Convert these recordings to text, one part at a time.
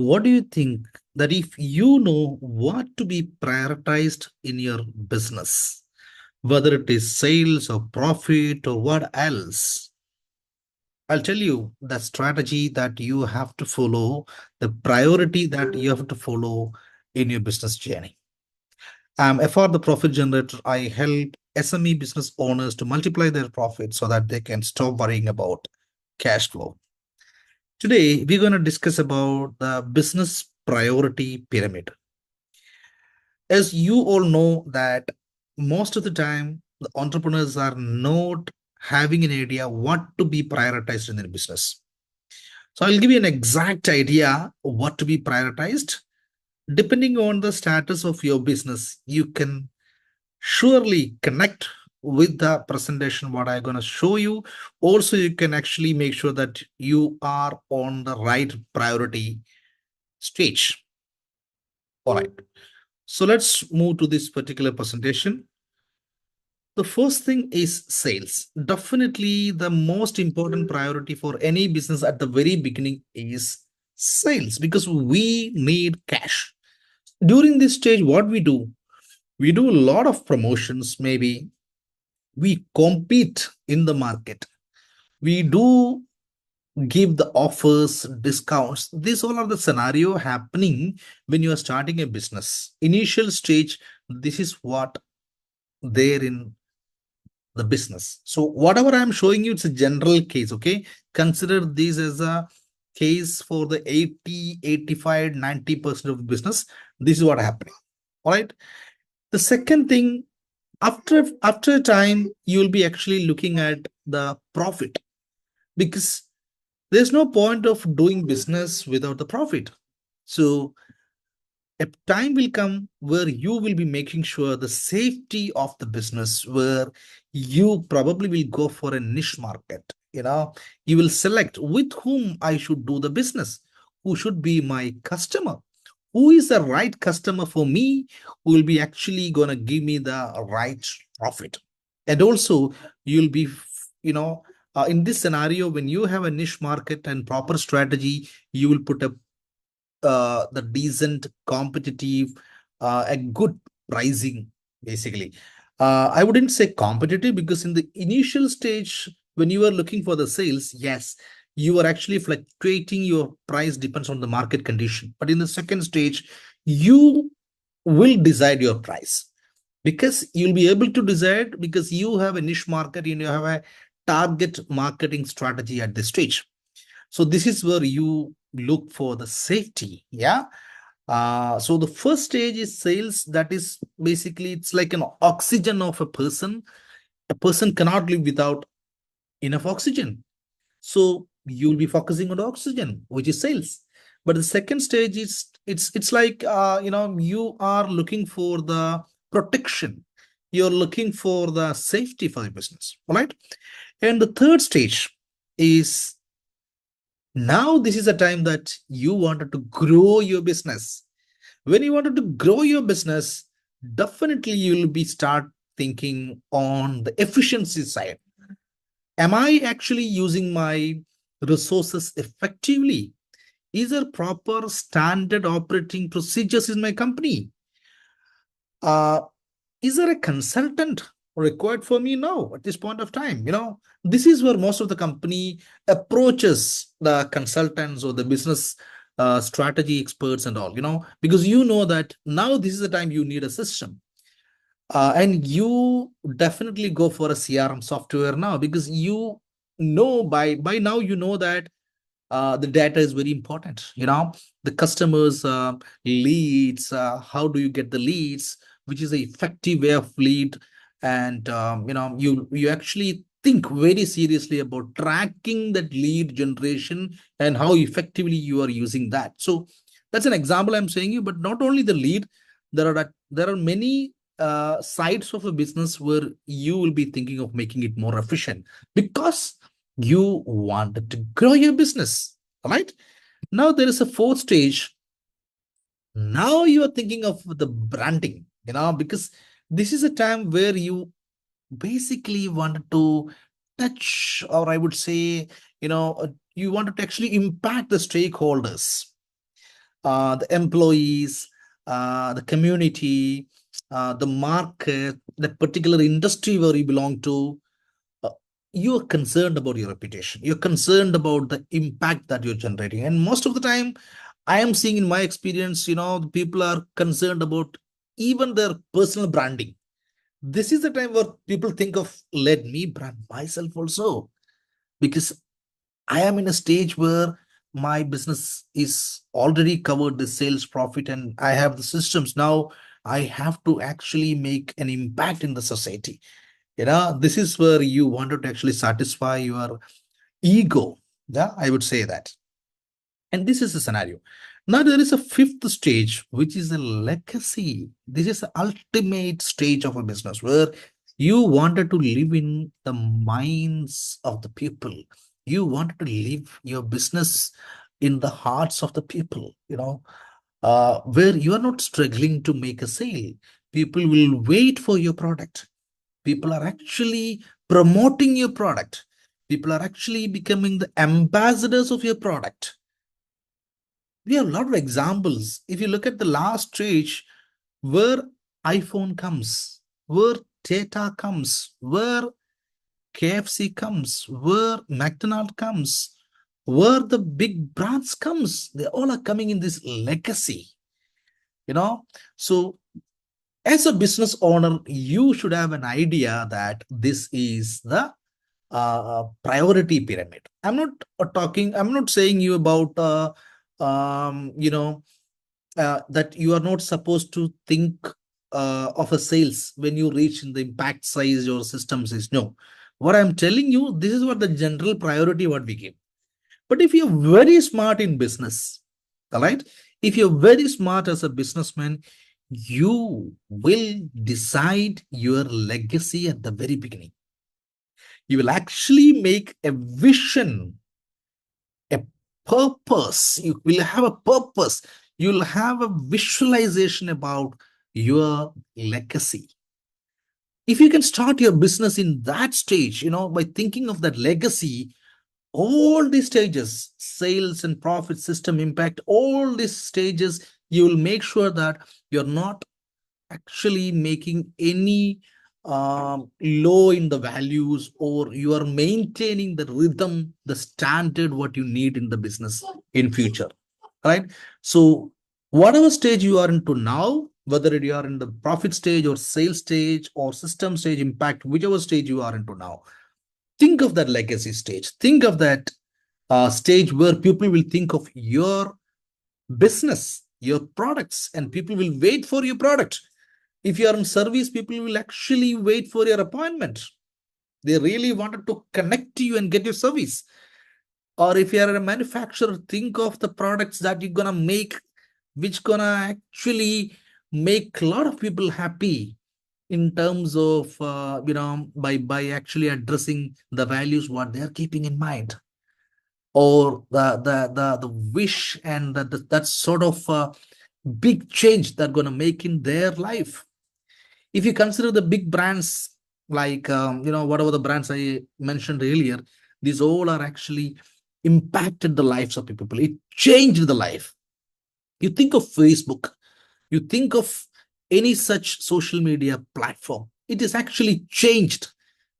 What do you think that if you know what to be prioritized in your business, whether it is sales or profit or what else, I'll tell you the strategy that you have to follow, the priority that you have to follow in your business journey. FR the profit generator, I help SME business owners to multiply their profit so that they can stop worrying about cash flow. Today, we're going to discuss about the business priority pyramid. As you all know that most of the time, the entrepreneurs are not having an idea what to be prioritized in their business. So I'll give you an exact idea of what to be prioritized. Depending on the status of your business, you can surely connect with the presentation what I'm going to show you. Also, you can actually make sure that you are on the right priority stage. All right. So let's move to this particular presentation. The first thing is sales. Definitely the most important priority for any business at the very beginning is sales because we need cash. During this stage, what we do a lot of promotions, maybe we compete in the market. We do give the offers, discounts. These all are the scenario happening when you are starting a business. Initial stage, this is what there in the business. So whatever I'm showing you, it's a general case, okay? Consider this as a case for the 80, 85, 90% of the business. This is what happening. All right. The second thing, after a time, you will be actually looking at the profit because there's no point of doing business without the profit. So a time will come where you will be making sure the safety of the business, where you probably will go for a niche market. You will select with whom I should do the business, who should be my customer, who is the right customer for me, who will be actually going to give me the right profit. And also, you'll be, in this scenario, when you have a niche market and proper strategy, you will put a the decent, competitive, a good pricing, basically. I wouldn't say competitive because in the initial stage, when you are looking for the sales, yes, you are actually fluctuating your price depends on the market condition. But in the second stage, you will decide your price because you'll be able to decide because you have a niche market and you have a target marketing strategy at this stage. So this is where you look for the safety. Yeah. So the first stage is sales. That is basically it's like an oxygen of a person. A person cannot live without enough oxygen. So you'll be focusing on the oxygen, which is sales. But the second stage is it's like you are looking for the protection. You're looking for the safety for the business. All right. And the third stage is now this is a time that you wanted to grow your business. When you wanted to grow your business, definitely you'll be start thinking on the efficiency side. Am I actually using my resources effectively? Is there proper standard operating procedures in my company? Uh, is there a consultant required for me now at this point of time? This is where most of the company approaches the consultants or the business strategy experts and all, because you know that now this is the time you need a system. And you definitely go for a CRM software now because you know by now you know that the data is very important. The customers leads, how do you get the leads, which is an effective way of lead. And you actually think very seriously about tracking that lead generation and how effectively you are using that. So that's an example I'm saying you. But not only the lead, there are many sides of a business where you will be thinking of making it more efficient because you wanted to grow your business. All right. Now there is a fourth stage. Now you are thinking of the branding, because this is a time where you basically wanted to touch, or I would say, you wanted to actually impact the stakeholders. the employees, the community, the market, the particular industry where you belong to. uh, you're concerned about your reputation. You're concerned about the impact that you're generating. And most of the time, I am seeing in my experience, the people are concerned about even their personal branding. This is the time where people think of, let me brand myself also, because I am in a stage where my business is already covered the sales profit and I have the systems. Now I have to actually make an impact in the society. This is where you wanted to actually satisfy your ego. Yeah, I would say that. And this is the scenario. Now there is a fifth stage, which is a legacy. This is the ultimate stage of a business where you wanted to live in the minds of the people. You wanted to live your business in the hearts of the people, where you are not struggling to make a sale. People will wait for your product. People are actually promoting your product. People are actually becoming the ambassadors of your product. We have a lot of examples. If you look at the last stage, where iPhone comes, where Tata comes, where KFC comes, where McDonald comes, where the big brands comes, they all are coming in this legacy, you know. So as a business owner, you should have an idea that this is the priority pyramid. I'm not saying you about that you are not supposed to think of a sales when you reach in the impact size or system size. No, what I'm telling you, this is what the general priority what we give. But if you're very smart in business, all right, if you're very smart as a businessman, you will decide your legacy at the very beginning. You will actually make a vision, a purpose. You will have a purpose. You'll have a visualization about your legacy. If you can start your business in that stage, by thinking of that legacy, all these stages, sales and profit, system impact, all these stages, you will make sure that you're not actually making any low in the values, or you are maintaining the rhythm, the standard what you need in the business in future, right? So whatever stage you are into now, whether you are in the profit stage or sales stage or system stage impact, whichever stage you are into now, think of that legacy stage. Think of that stage where people will think of your business, your products, and people will wait for your product. If you are in service, people will actually wait for your appointment. They really wanted to connect to you and get your service. Or if you are a manufacturer, think of the products that you're gonna make, which gonna actually make a lot of people happy in terms of by actually addressing the values what they are keeping in mind, or the wish and that sort of big change that gonna make in their life. If you consider the big brands, like whatever the brands I mentioned earlier, these all are actually impacted the lives of people. It changed the life. You think of Facebook, you think of any such social media platform, it has actually changed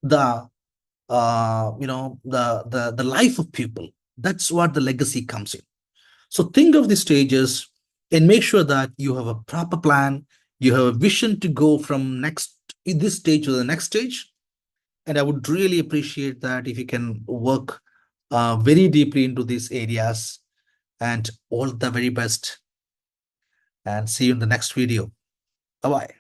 the the life of people. That's what the legacy comes in. So think of the stages and make sure that you have a proper plan. You have a vision to go from next this stage to the next stage. And I would really appreciate that if you can work very deeply into these areas. And all the very best. And see you in the next video. Bye bye.